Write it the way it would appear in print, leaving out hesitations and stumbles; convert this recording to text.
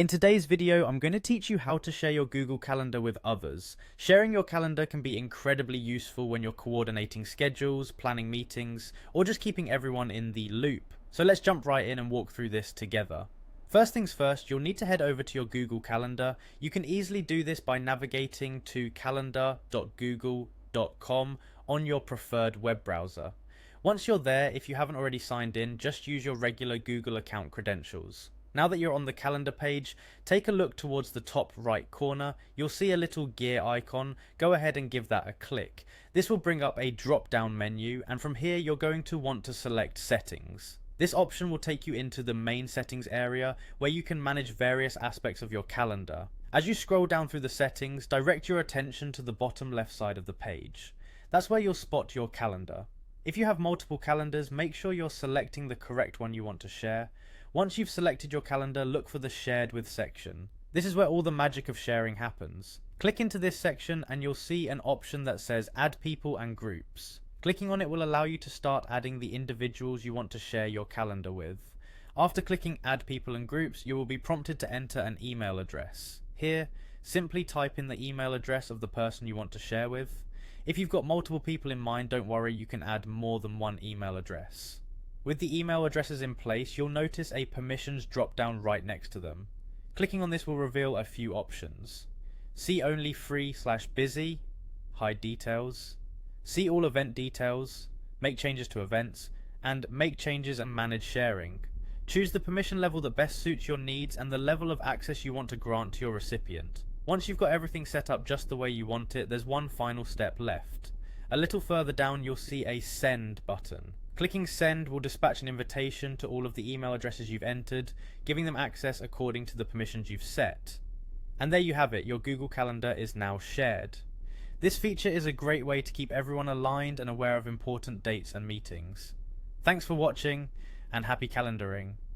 In today's video, I'm going to teach you how to share your Google Calendar with others. Sharing your calendar can be incredibly useful when you're coordinating schedules, planning meetings, or just keeping everyone in the loop. So let's jump right in and walk through this together. First things first, you'll need to head over to your Google Calendar. You can easily do this by navigating to calendar.google.com on your preferred web browser. Once you're there, if you haven't already signed in, just use your regular Google account credentials. Now that you're on the calendar page, take a look towards the top right corner. You'll see a little gear icon. Go ahead and give that a click. This will bring up a drop-down menu, and from here you're going to want to select Settings. This option will take you into the main settings area where you can manage various aspects of your calendar. As you scroll down through the settings, direct your attention to the bottom left side of the page. That's where you'll spot your calendar. If you have multiple calendars, make sure you're selecting the correct one you want to share. Once you've selected your calendar, look for the Shared With section. This is where all the magic of sharing happens. Click into this section and you'll see an option that says Add People and Groups. Clicking on it will allow you to start adding the individuals you want to share your calendar with. After clicking Add People and Groups, you will be prompted to enter an email address. Here, simply type in the email address of the person you want to share with. If you've got multiple people in mind, don't worry, you can add more than one email address. With the email addresses in place, you'll notice a permissions drop down right next to them. Clicking on this will reveal a few options. See only free/busy, hide details, see all event details, make changes to events, and make changes and manage sharing. Choose the permission level that best suits your needs and the level of access you want to grant to your recipient. Once you've got everything set up just the way you want it, there's one final step left. A little further down you'll see a Send button. Clicking Send will dispatch an invitation to all of the email addresses you've entered, giving them access according to the permissions you've set. And there you have it, your Google Calendar is now shared. This feature is a great way to keep everyone aligned and aware of important dates and meetings. Thanks for watching, and happy calendaring.